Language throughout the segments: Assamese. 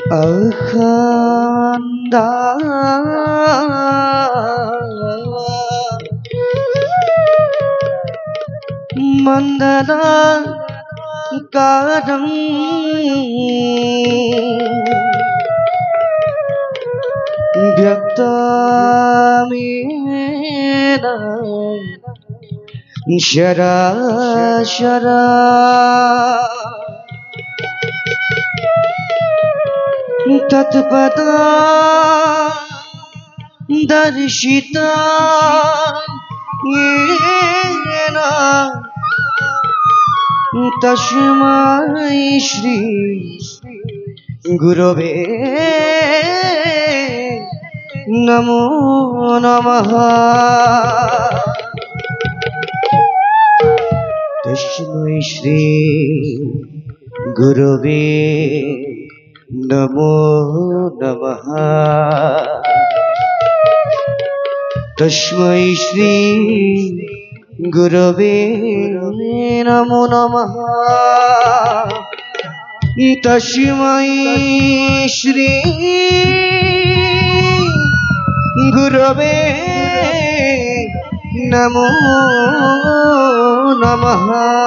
Alkhanda Mandana Kadam Vyaktamena Shara Shara Tatpada Darshita Yena Tashmai Shri Gurave Namo Namaha Tashmai Shri Gurave Namo Namaha Tashmai Shri Gurave Namo Namaha Tashmai Shri Gurave Namo Namaha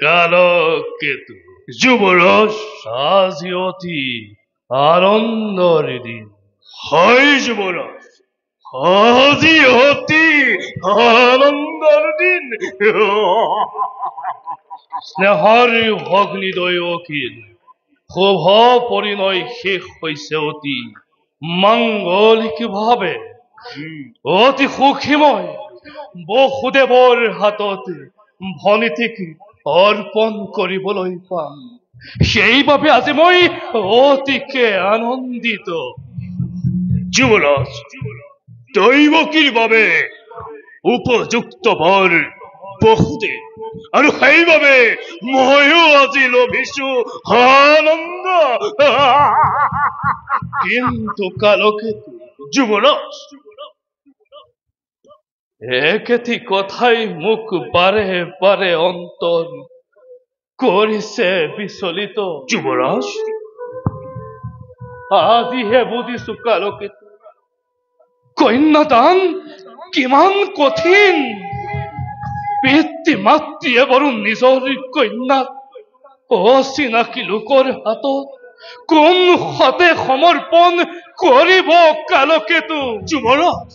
কালো কেতু যুবরস আজি অতি আনন্দর দিন হয় যুবরস আজি অতি আনন্দর দিন স্নেহৰ ভগ্নিদয় অখিল শুভ পৰিণয় শেষ হৈছে অতি মাংগলিকভাৱে অতি সুখীময় বসুদেৱৰ হাতত ভনীতিক অৰ্পণ কৰিবলৈ পাম সেইবাবে আজি মই অতিকে আনন্দিত যুৱৰাজ দৈৱকীৰ বাবে উপযুক্ত বৰ বসুদেৱ আৰু সেইবাবে ময়ো আজি লভিছো আনন্দ কিন্তু কালকেতু যুৱৰাজ একেটি কথাই মোক বাৰে বাৰে অন্তৰ কৰিছে বিচলিত যুৱৰাজ আজিহে বুজিছো কালকেতু কন্যাদান কিমান কঠিন পিতৃ মাতৃয়ে বৰু নিজৰ কন্যাক অচিনাকি লোকৰ হাতত কোন হাতে সমৰ্পণ কৰিব কালকেতু যুৱৰাজ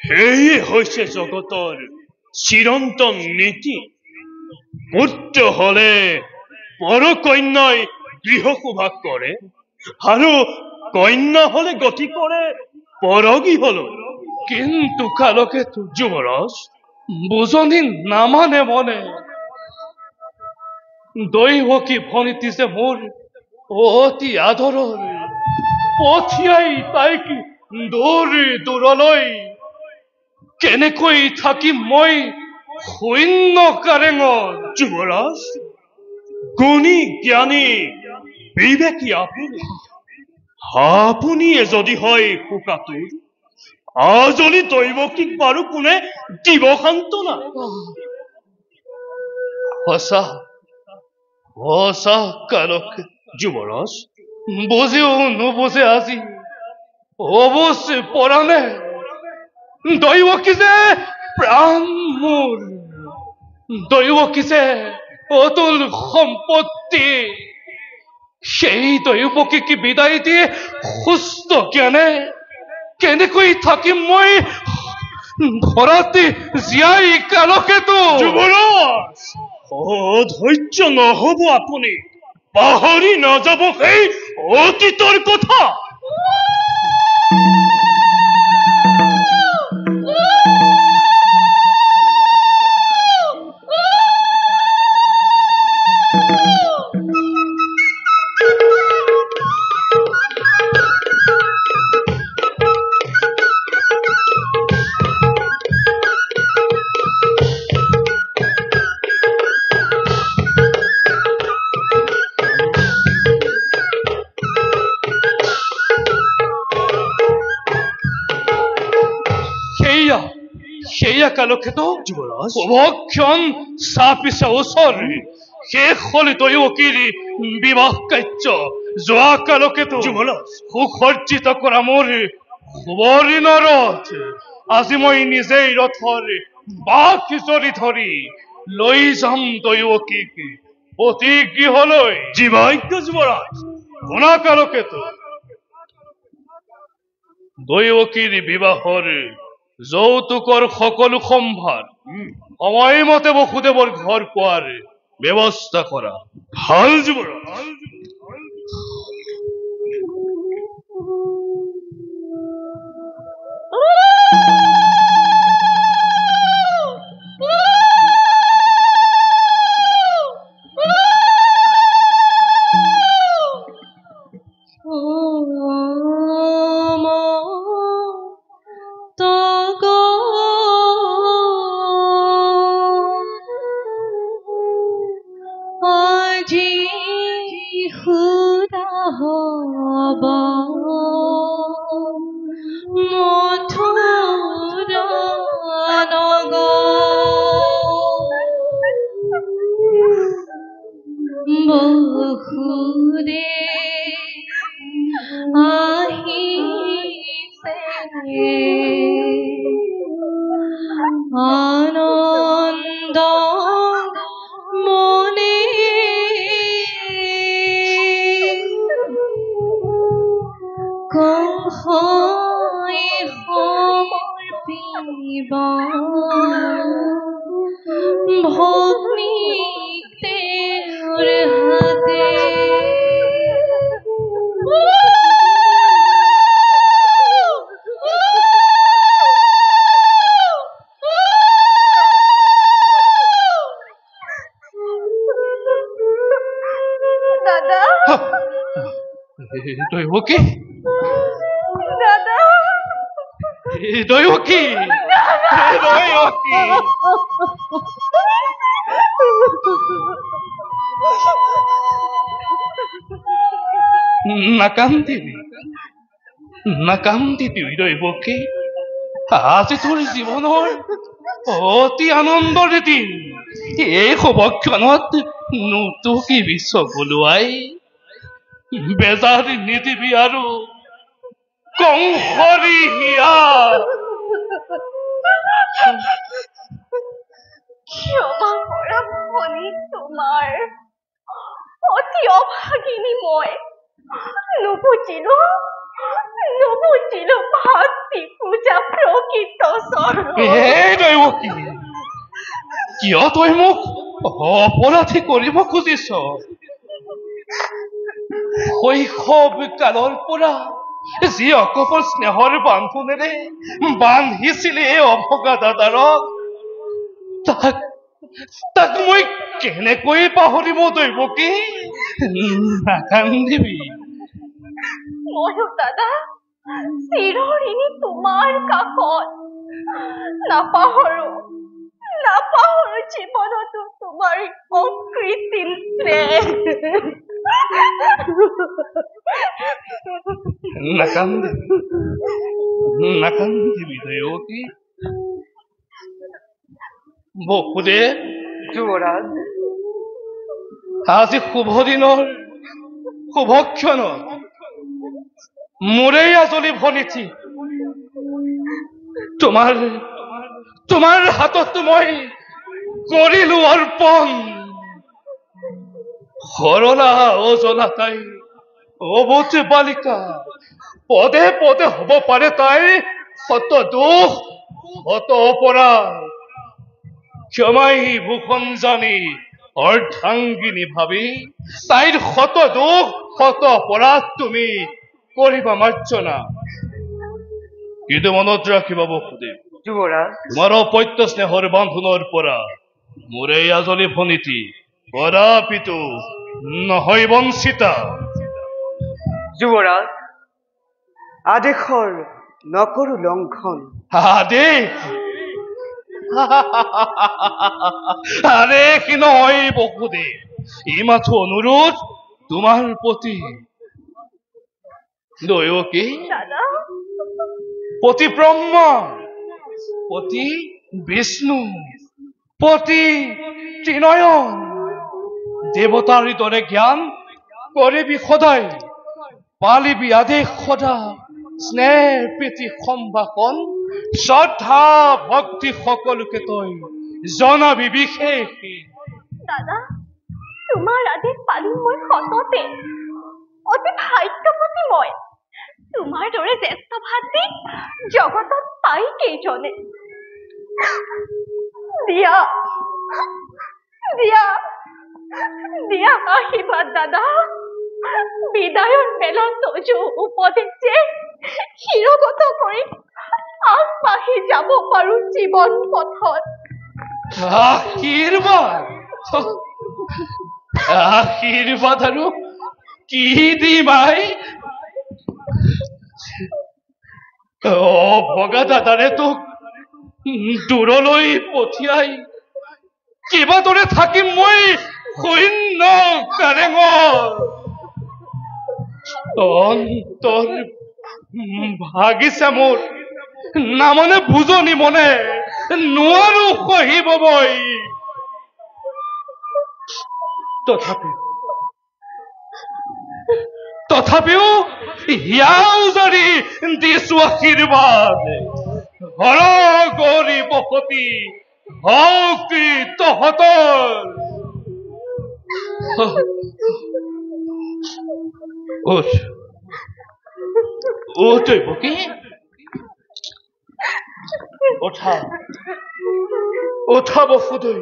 সেয়ে হৈছে জগতৰ চিৰন্তন নীতি পুত্ৰ হলে পৰকন্যাই গৃহ শোভা কৰে আৰু কন্যা হলে গতি কৰে পৰগৃহলৈ কিন্তু কালকেতু যুৱৰাজ বুজনি নামানে মনে দৈৱকী ভনীতি যে মোৰ অতি আদৰৰ পঠিয়াই তাইক দূৰলৈ কেনেকৈ থাকিম মই শূন্য কাৰেঙত যুৱৰাজ গুণী জ্ঞানী বিবেকী আপুনিয়ে যদি হয় শোকাতুৰ আজলি দৈৱকীক বাৰু কোনে দিব সান্তনা সঁচা সঁচা কালক যুৱৰাজ বুজিও নুবুজে আজি অৱশ্যে পৰা নে দৈৱকী যে প্ৰাণ মোৰ দৈৱকী যে অতুল সম্পত্তি সেই দৈৱকীক বিদায় দিয়ে সুস্থ জ্ঞানে কেনেকৈ থাকিম মই ধৰাতে জীয়াই কালকেতো যুৱৰাজ অধৈৰ্য নহব আপুনি পাহৰি নাযাব সেই অতীতৰ কথা সেয়া কালকেতো অবক্ষণ চাপিছে ওচৰ শেষ হল দৈৱকীৰ বিবাহ কাৰ্য যোৱা কালকেতো সুসজ্জিত কৰা মোৰ সুবৰ্ণৰথ আজি মই নিজেই ৰথৰ বাক জৰি ধৰি লৈ যাম দৈৱকীক অতি গৃহলৈ জীৱাজ্ঞ যুৱৰাজ শুনা কালকেতো দৈৱকীৰ বিবাহৰ যৌতুকৰ সকলো সম্ভাৰ সময়মতে বসুদেৱৰ ঘৰ পোৱাৰ ব্যৱস্থা কৰা ভাল যুৱৰাজ আনন্দ মনে কহয় সমৰ্পিবা ভগ্নীক তেওঁৰ হাতে দৈৱকী দাদা দৈৱকী দৈৱকী নাকান্দিবি দৈৱকী আজি তোৰ জীৱনৰ অতি আনন্দৰ দিন এই সবক্ষণত নুটুকিবি চকুলোৱাই বেজাৰ নিদিবি আৰু কংসৰি হিয়া ক্ষমা কৰা ভনী তোমাৰ অতি অভাগিনী মই নুবুজিলো ভক্তি পূজা প্ৰকৃত স্বৰূপ দৈৱকী কিয় তই মোক অপৰাধী কৰিব খুজিছ শৈশৱ কালৰ পৰা যি অকপৰ স্নেহৰ বান্ধোনেৰে বান্ধিছিলে এই অভগা দাদাৰক তাক মই কেনেকৈ পাহৰিব দৈৱকী নাকান্দিবি ময়ো দাদা চিৰঋণী তোমাৰ কাষত নাপাহৰো জীৱনতো তোমাৰ অকৃত্ৰিম প্ৰেম নাকান্দিবি দৈৱকী। বসুদেৱ, যুৱৰাজ, আজি শুভ দিনৰ শুভ ক্ষণত মোৰেই আজলি ভনিছি তোমাৰ হাতত মই কৰিলো অৰ্পণ। সৰলা অজলা তাই অবুজ বালিকা, পদে পদে হব পাৰে তাই শত দোষ শত অপৰাধ। ক্ষমাই ভূষণ জানি অৰ্ধাংগিনী ভাবি তাইৰ শত দোষ শত অপৰাধ তুমি কৰিবা মাৰ্জনা। কিন্তু মনত ৰাখিবা বসুদেৱ, যুৱৰাজ, তোমাৰ অপত্য স্নেহৰ বান্ধোনৰ পৰা মোৰে আজলি ভনিতি কদাপিতো নহয় বঞ্চিতা। যুৱৰাজ, আদেশৰ নকৰো লংঘন। আদেশ আদেশ নহয় বসুদেৱ, ই মাথো অনুৰোধ তোমাৰ প্ৰতি। দৈৱকী, দাদা পতি ব্ৰহ্মা, পতি বিষ্ণু, পতি ত্ৰিনয়ন, দেৱতাৰ দৰে জ্ঞান কৰিবি সদায়, পালিবি আদেশ সদা। স্নেহ প্ৰীতি সম্ভাষণ শ্ৰদ্ধা ভক্তি সকলোকে তই জনাবি বিশেষ। দাদা তোমাৰ আদেশ পালিম মই সততে, অতি ভাগ্যৱতী মই। তোমাৰ দৰে জ্যেষ্ঠ ভাতৃ জগতত পাই কেইজনে। দিয়া দিয়া দিয়া আশীৰ্বাদ দাদা। বিদায়ৰ বেলা তজু উপদেশে শিৰগত কৰি আগবাঢ়ি যাব পাৰো জীৱন পথত। আশীৰ্বাদ আশীৰ্বাদ আৰু কি দিম আই? ভগা দাদাৰে তোক দূৰলৈ পঠিয়াই কিবা দৰে থাকিম মই শূন্য কাৰেঙত। অন্তৰ ভাগিছে মোৰ, নামনে বুজনি মনে নোৱাৰো সহিব মই। তথাপিও হিয়া উজাৰি দিছো আশীৰ্বাদ। হৰ গৌৰী বসতি ভক্তি তহঁতৰ। দৈৱকী, উঠা বসুদেৱ।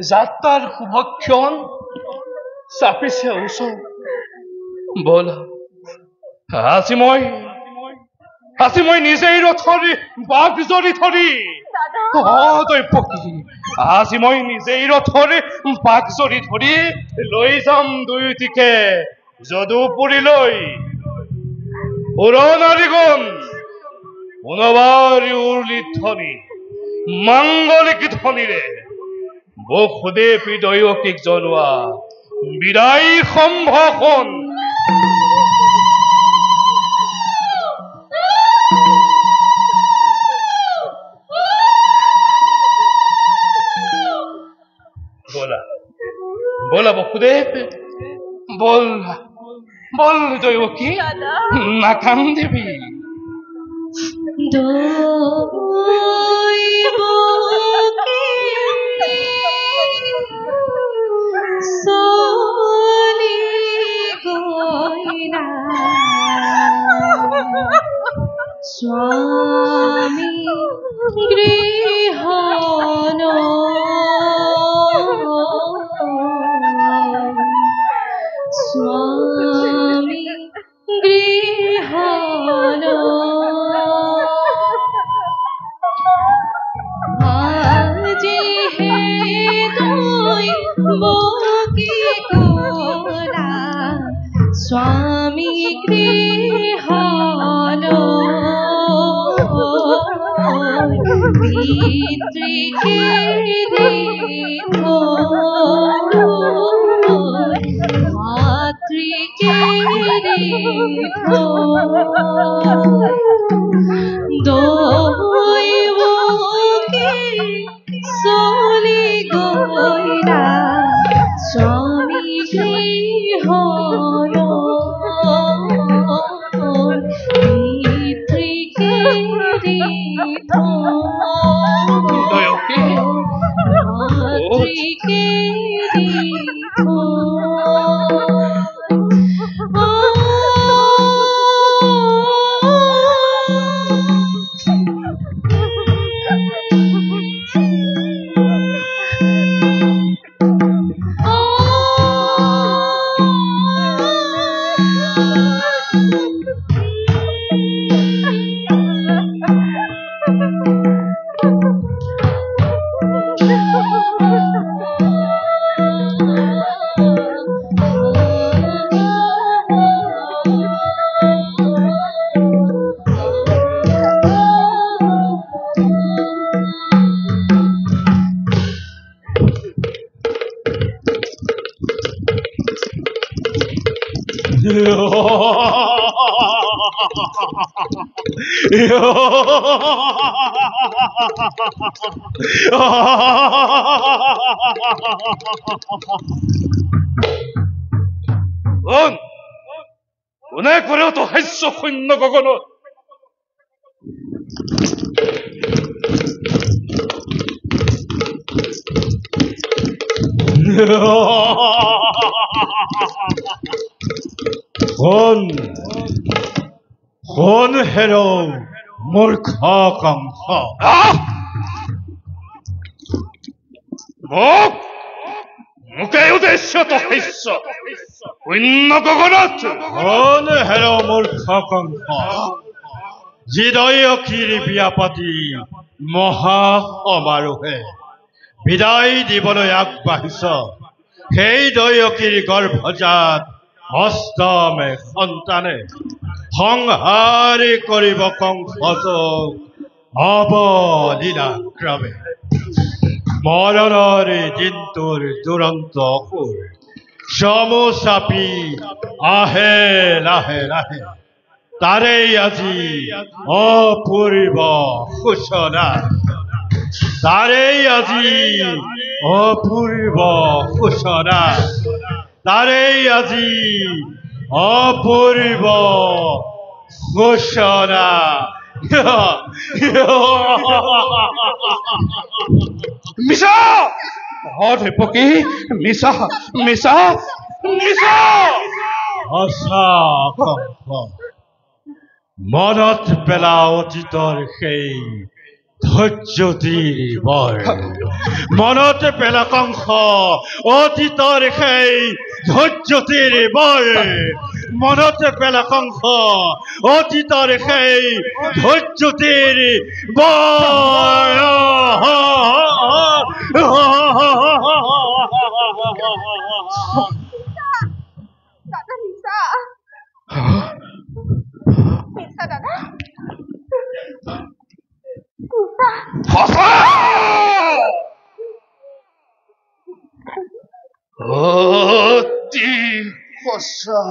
যাত্ৰাৰ শুভক্ষণ চাপিছে ওচৰ। বলা আজি মই নিজেই ৰথৰ বাঘ জৰি ধৰি। দৈৱকী, আজি মই নিজেই ৰথৰ বাঘ জৰি ধৰি লৈ যাম দুয়োটিকে যদুপুৰীলৈ। পুৰণাৰীগণ পুনবাৰ উৰ্লি ধ্বনি মাংগলিক ধ্বনিৰে বসুদেৱ দৈৱকীক জনোৱা বিদায় সম্ভাষণ। বলা বসুদেৱ, বল বল দৈৱকী, নাকান্দিবি। স্বামী গৃহন স্বামী গৃহন আজি হে তুই বকি কৰা স্বামী গৃহন পিতৃকেরি মাতৃকেরি দৈবকে চলি গইলা স্বামী গৃহ পিতৃকেরি মাতৃকেরি কোনে করেও তো হাস্য শূন্য গগনত কোন হেরো মূর্খ কংস মুখে উদ্দেশ্য তো হাস্য শূন্য গগনত কোন হেরো মূর্খ কংস হৃদয়কীৰ বিয়া পাতি মহা সমাৰোহে বিদায় দিবলৈ আগবাঢ়িছ সেই দয়কীৰ গৰ্ভজাত অষ্টমে সন্তানে সংহাৰী কৰিব কংসক অৱলীলাক্ৰমে মৰণৰ দিনটোৰ দুৰন্ত সুৰ চমু চাপি আহে লাহে লাহে তাৰেই আজি অপূৰ্ব সূচনা তাৰেই আজি অপূৰ্ব সূচনা তাৰেই আজি অপূৰ্ব সূচনা মিছা দেৱকী মিছা মিছা মিছা সঁচা কংস মনত পেলা অতীতৰ সেই ধৈৰ্য্যটিৰ বৰ মনত পেলা কংস অতীতৰ সেই ধৈৰ্য্যটিৰ বৰ মনত পেলা কংস অতীতৰ সেই ধৈৰ্য্যটিৰ বৰ দাদা মিছা মিছা দাদা অতি সঁচা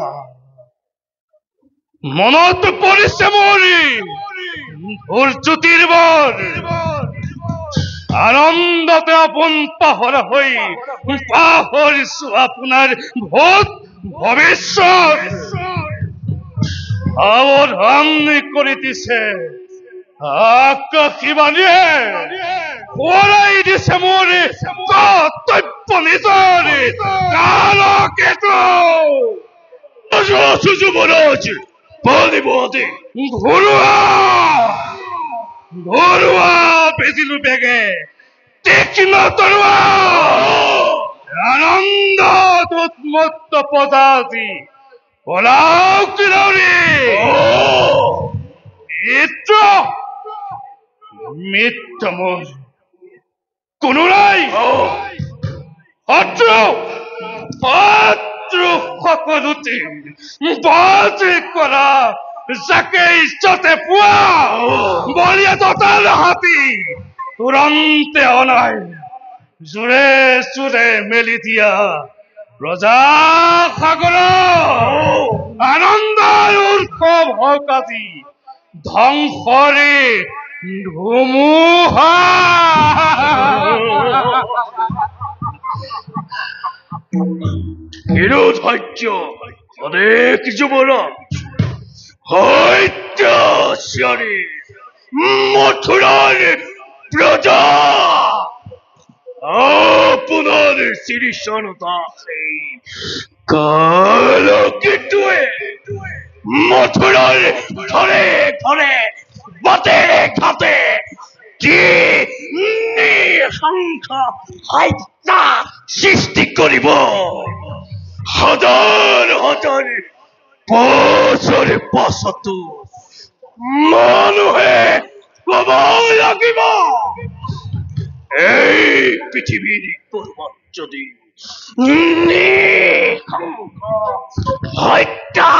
মনত পৰিছে মৰি ধৈৰ্য্যটিৰ বৰ আনন্দতে আপোন পাহৰা হৈ পাহৰিছো আপোনাৰ ভূত ভৱিষ্যত সাৱধান কৰি দিছে আকাশীবাণীয়ে সোঁৱৰাই দিছে মোৰ কৰ্তব্য নিজৰ কালকেতু যুৱৰাজ বলিবদে ঘৰুৱা বেজিলো বেগে তীক্ষ্ণ তৰোৱাল আনন্দত উন্মত্ত পদাজি পলাও কিৰৌৰি মিত্ৰ মোৰ কোনো নাই সকলোতে বাজি কৰা যাকে ইজ্জতে পোৱা বলিয়া দতাল হাতী তুৰন্তে অনাই জোৰে জোৰে মেলি দিয়া ৰজা সাগৰ আনন্দৰ উৎসৱ হওক আজি ধ্বংসৰে ধুমুহা ধৈৰ্য অনেক যুৱৰাজ সত্যচাৰী মথুৰাৰ প্ৰজা আপোনাৰ শ্ৰীচৰণতা সেই কালকেতুৱে মথুৰাৰ ঘৰে ঘৰে বাটে ঘাটে কি নিঃশংস হত্যা সৃষ্টি কৰিব হাজাৰ হাজাৰ বছৰ পাছতো মানুহে কব লাগিব এই পৃথিৱীৰ ক'ৰবাত যদি হত্যা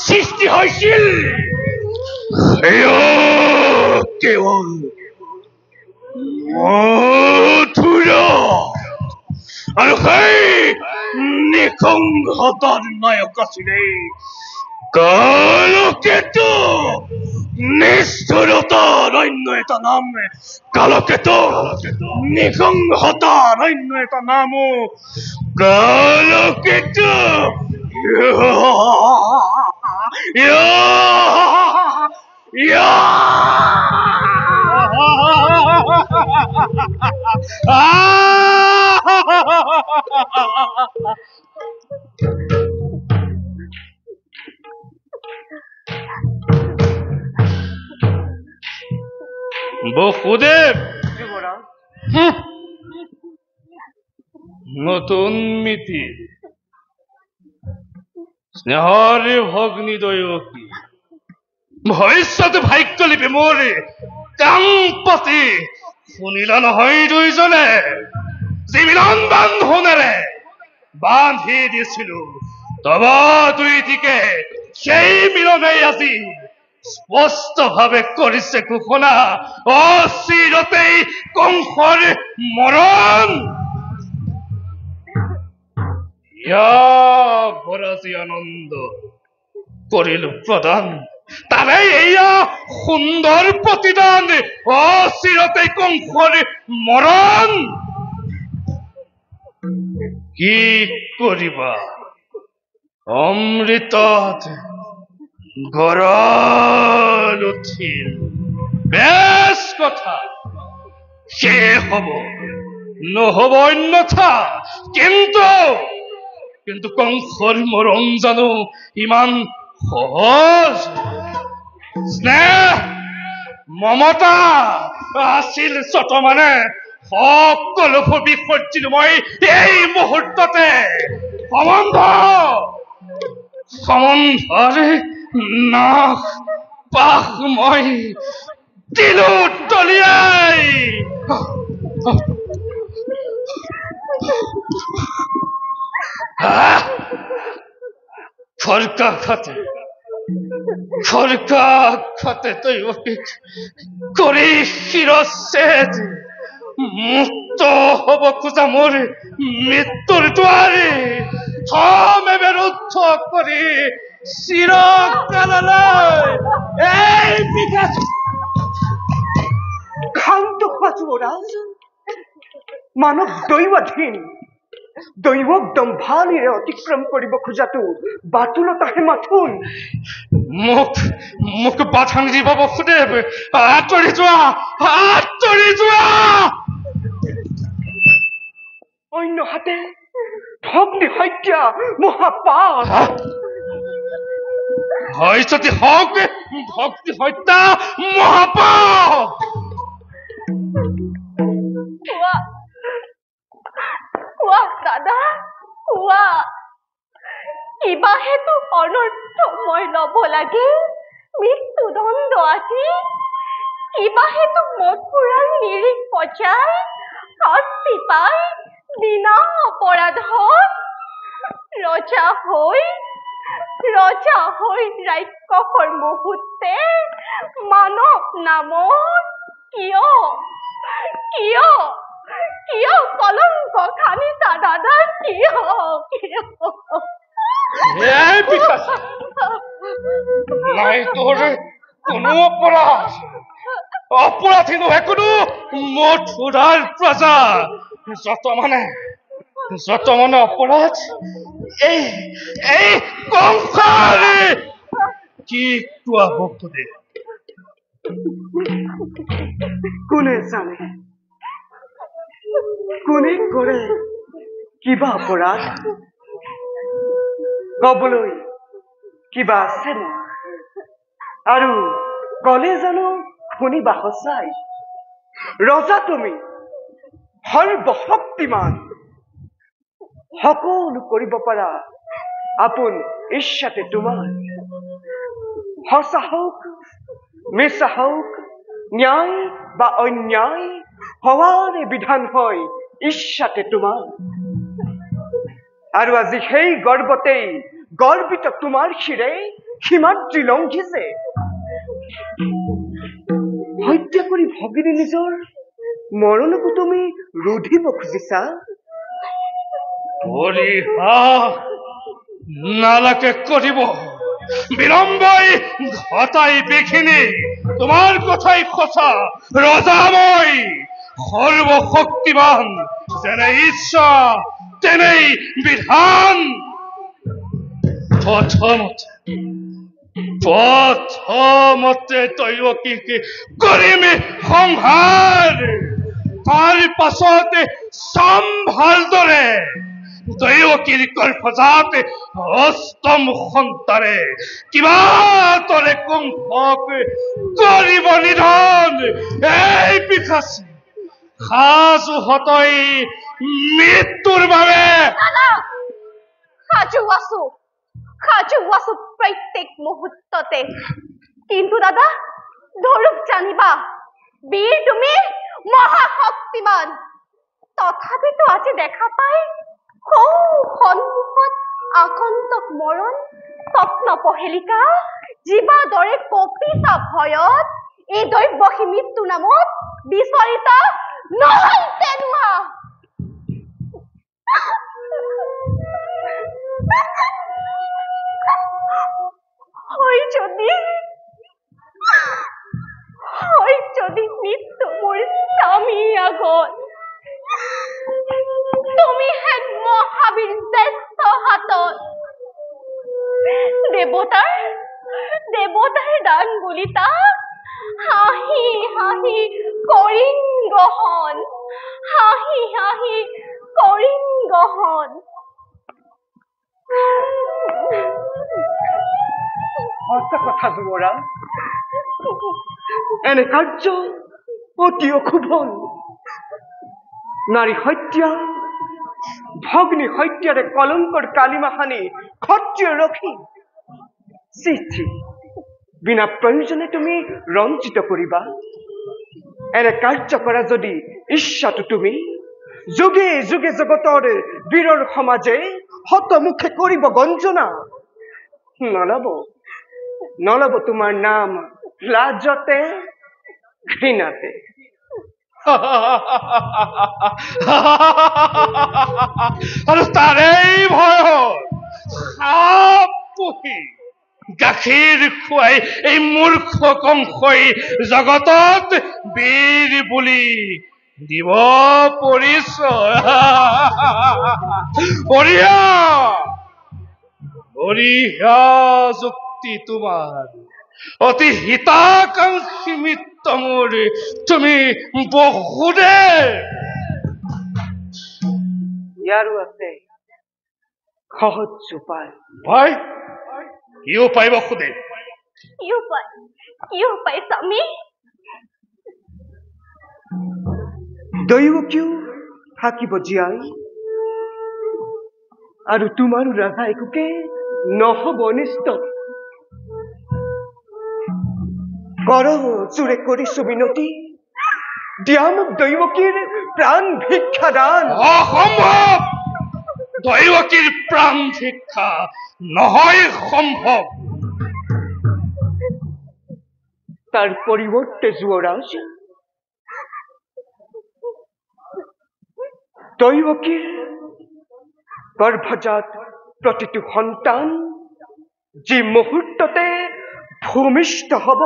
সৃষ্টি হৈছিল কেৱল মথুৰা আৰু সেই নিঃসংগতাৰ নায়ক আছিলে কালকেতু নিষ্ঠুৰতাৰ অন্য এটা নাম কালকেতু নিঃসংগতাৰ অন্য এটা নামো কালকেতু বসুদেৱ নতুন মিতি স্নেহৰ ভগ্নী দয়কী ভৱিষ্যত ভাগ্যলিপি মোৰ কাংপতি শুনিলা নহয় দুইজনে যি মিলন বান্ধোনেৰে বান্ধি দিছিলো তবা দুই দিকে সেই মিলনেই আজি স্পষ্টভাৱে কৰিছে ঘোষণা অচিৰতেই কংসৰ মৰণ ভৰাজী আনন্দ কৰিলো প্ৰদান তাৰে এয়া সুন্দৰ প্ৰতিদান অচিৰতেই কংসৰ মৰণ কি কৰিবা অমৃতত গৰল উঠিল বেশ কথা শেষ হব নহব অন্যথা কিন্তু কংসৰ মৰণ জানো ইমান সহজ স্নেহ মমতা আছিল মানে সকলো বিসৰ্জিলো মই এই মুহূৰ্ততে সম্বন্ধৰ নাশ পাশ মই দিলো তলিয়াই খৰকা খাতে তৈ কৰি শিৰচ্ছেদ মুক্ত হব খোজা মোৰ মৃত্যুৰ দুৱাৰে থমে ৰুদ্ধ কৰি চিৰকাললৈ এই বিঘা ক্ষান্ত হোৱা যুৱৰাজ মানৱ দৈৱক দম্ভালিৰে অতিক্ৰম কৰিব খোজাটো বাতুলতাহে মাথোন মোক বাধা নিদিব বসুদেৱ আঁতৰি যোৱা অন্য হাতে ভগ্নী হত্যা মহাপাপ হয় যদি হওক ভক্তি হত্যা মহাপাপ কোৱা দাদা কোৱা কিবা হেতু অনৰ্থ মই ল'ব লাগে মৃত্যুদণ্ড আদি কিবা হেতু মথুৰাৰ নিৰিখ পচাই শাস্তি পাই বিনা অপৰাধত ৰজা হৈ ৰজা হৈ ৰাক্ষসৰ মুহূৰ্তে মানৱ নামত কিয় কিয় কিয় কলংক খানিছা দাদা কিয় কিয় এই বিকাশ নাই তোর কোনো অপরাধ অপরাধী নহে কোনো মথুরার প্রজা যত মানে অপরাধ এই এই কংসারে কি কোৱা ভক্তদে কোনে জানে কোনে কৰে কিবা অপৰাধ কবলৈ কিবা আছে নে আৰু কলে জানো শুনিবা সঁচাই ৰজা তুমি সৰ্বশক্তিমান সকলো কৰিব পাৰা আপোন ইচ্ছাতে তোমাৰ সঁচা হওক মিছা হওক ন্যায় বা অন্যায় হৱাৰে বিধান হয় ইচ্ছাতে তোমাৰ আৰু আজি সেই গৰ্বতেই গৰ্বিত তোমাৰ শিৰে সীমাদ্ৰী লংঘিছে হত্যা কৰি ভগিনী নিজৰ মৰণকো তুমি ৰুধিব খুজিছা নালাকে কৰিব বিলম্বই ঘটাই বিঘিনি তোমাৰ কথাই সঁচা ৰজা মই সৰ্বশক্তিমান যেনে ইচ্ছা তেনেই বিধান প্ৰথমতে দৈৱকীক কৰিমে সংহাৰ তাৰ পাছতে চাম ভালদৰে দৈৱকীৰ গৰ্ভজাত অষ্টম সন্তানে কিবা তৰে কংসক কৰিব নিধন এই পিশাচি সাজু হতই মৃত্যুৰ বাবে সাজু আছো প্ৰত্যেক মুহূৰ্ততে কিন্তু দাদা ধৰুক জানিবা বীৰ তুমি মহাশক্তিমান তথাপিতো আজি দেখা পাই সন্মুখত আগন্তুক মৰণ স্বপ্ন পহেলিকা জীৱা দৰে কপিতা ভয়ত এই দৈৱকী মৃত্যু নামত বিচৰিতা নহয় তেনুৱা হয় যদি মৃত্যু মোৰ স্বামী আগত তুমি হেন মহাবীৰ জ্যেষ্ঠ হাতত দেৱতাৰ দান বুলি তাক হাঁহি হাঁহি কৰিম গ্ৰহণ সঁচা কথা জোঁৱৰা এনে কাৰ্য অতি অশুভন নাৰী হত্যা ভগ্নী হত্যাৰে কলংকৰ কালিমা সানি ক্ষত্ৰিয় ৰখি চিঠি বিনা প্ৰয়োজনে তুমি ৰঞ্জিত কৰিবা এনে কাৰ্য কৰা যদি ইচ্ছাটো তুমি যুগে যুগে জগতৰ বীৰৰ সমাজে হতমুখে কৰিব গঞ্জনা নলব তোমাৰ নাম লাজতে ঘৃণাতে আৰু তাৰেই ভয়ত সাপ পুহি গাখীৰ খুৱাই এই মূৰ্খ কংসই জগতত বীৰ বুলি দিব পৰিচয় বঢ়িয়া যুক্তি তোমাৰ অতি হিতাকাংক্ষী মিত্ৰ মোৰ তুমি বহুদে ইয়াৰো আছে সহজ উপায় ভাই কি উপায় বসুদেৱ কি উপায় স্বামী দৈৱকীও থাকিব জীয়াই আৰু তোমাৰো ৰাজাইকোকে নহব অনিষ্ট কৰ জোৰে কৰিছো মিনতি দিয়া মোক দৈৱকীৰ প্ৰাণ ভিক্ষা দান অসম্ভৱ দৈৱকীৰ প্ৰাণ ভিক্ষা নহয় সম্ভৱ। তাৰ পৰিৱৰ্তে যুৱৰাজ, দৈৱকীৰ গৰ্ভজাত প্ৰতিটো সন্তান যি মুহূৰ্ততে ভূমিষ্ঠ হ'ব,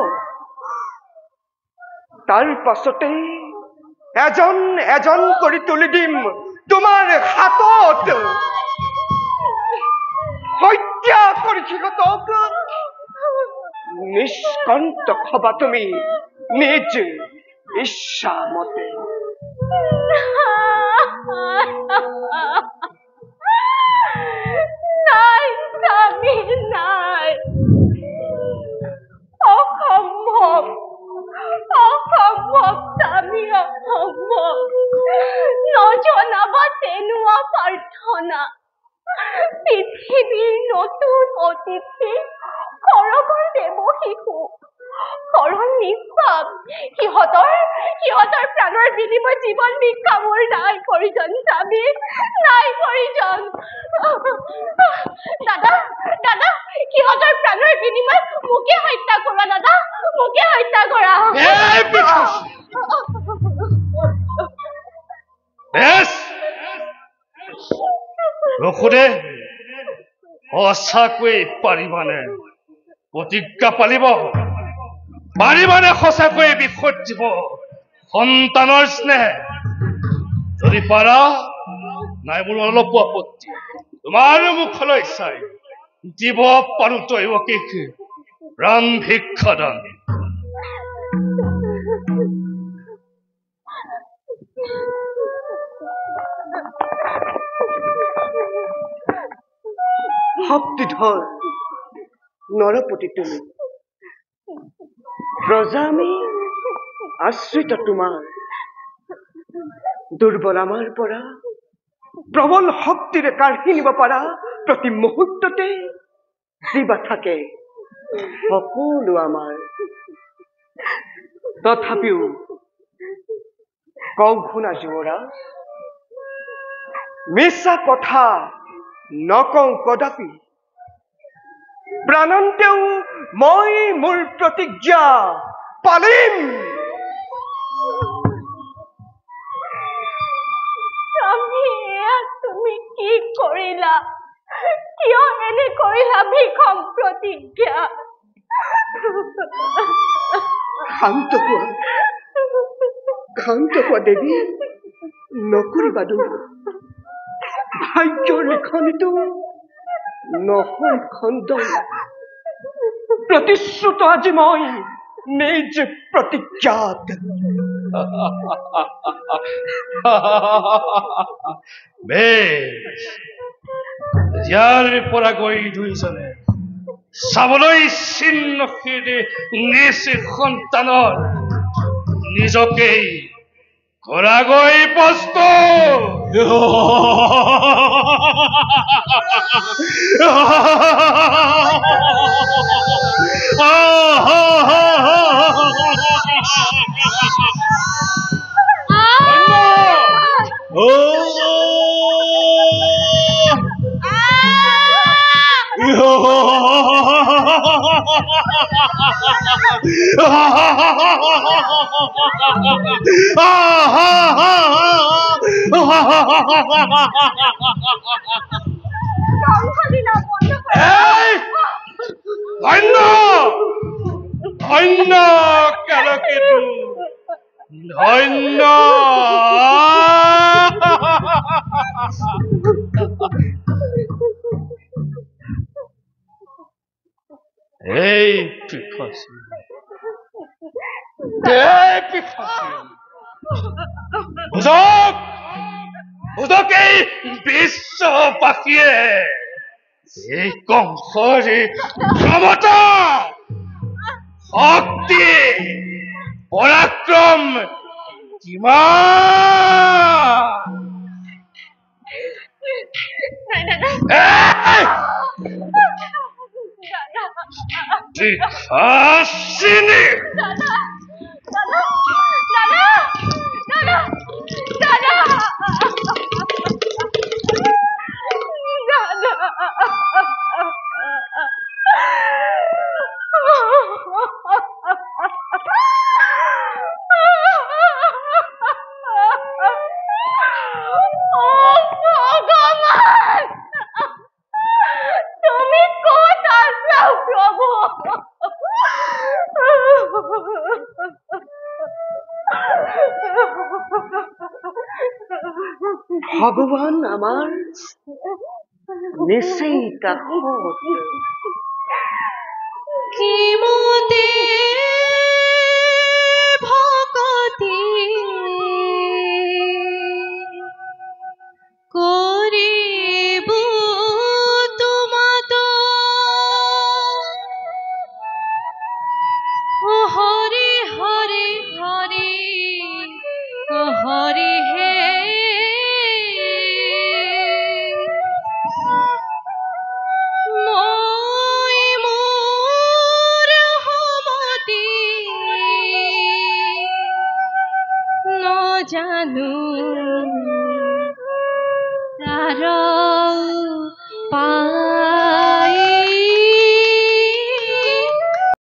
তাৰ পাছতে এজন এজন কৰি তুলি দিম তোমাৰ হাতত। হত্যা কৰি সিহঁতক নিষ্কণ্টক হবা তুমি নিজ ইচ্ছা মতে। নাই স্বামী, নাই, অসম্ভৱ, অসম্ভৱ স্বামী, অসম্ভৱ। নজনাবা তেনোৱা প্ৰাৰ্থনা। পৃথিৱীৰ নতুন অতিথি, সৰগৰ দেৱ শিশু, সৰল নিষ্পাপ, সিহঁতৰ প্ৰাণৰ বিনিময় জীৱন ভিক্ষা মোৰ নাই প্ৰয়োজন স্বামী, নাই প্ৰয়োজন। দাদা, দাদা, সিহঁতৰ প্ৰাণৰ বিনিময় মোকে হত্যা কৰা দাদা, মোকে হত্যা কৰা। ৰখোদে, সঁচাকৈ পাৰিবানে? প্ৰতিজ্ঞা পালিব পাৰিবানে? সঁচাকৈ বিষত দিব সন্তানৰ স্নেহ? যদি পাৰা, নাই মোৰ অলপ আপত্তি। তোমাৰ মুখলৈ চাই দিব পাৰো দৈৱকীক প্ৰাণ ভিক্ষাদান। শক্তিধৰ নৰপতি তুমি, প্ৰজা আমি আশ্ৰিত তোমাৰ। দুৰ্বল আমাৰ পৰা প্ৰবল শক্তিৰে কাঢ়ি নিব পাৰা প্ৰতি মুহূৰ্ততে যিবা থাকে সকলো আমাৰ। তথাপিও কওঁ শুনা যুৱৰাজ, মিছা কথা নকওঁ কদাপি। প্ৰাণন্তেও মই মোৰ প্ৰতিজ্ঞা পালিম। তুমি কি কৰিলা? কিয় এনে কৰিলা ভিষম প্ৰতিজ্ঞা? শান্ত হোৱা দেৱী, নকৰিবা দুখ। ভাগ্যৰ লিখনিটো নহয় খণ্ডন। প্ৰতিশ্ৰুত আজি মই নিজ প্ৰতিজ্ঞাত। বেশ, ইয়াৰ পৰা গৈ দুইজনে চাবলৈ চিহ্নখিৰে নিজ সন্তানৰ নিজকেই ঘৰাগৈ প্ৰস্তুত। ধন্য কালকেতু, ধন্য। এই পিফাচী, বুজক এই বিশ্ববাসীয়ে এই কংসৰ ক্ষমতা, শক্তি, পৰাক্ৰম কিমান। চিনি ভগবান আমার নিশ্চয়ই তা কি মতে ভকতি করিব তোমাত ও হরি হরি হরি ও হরি হে মই মোর হমতি ন জানো তার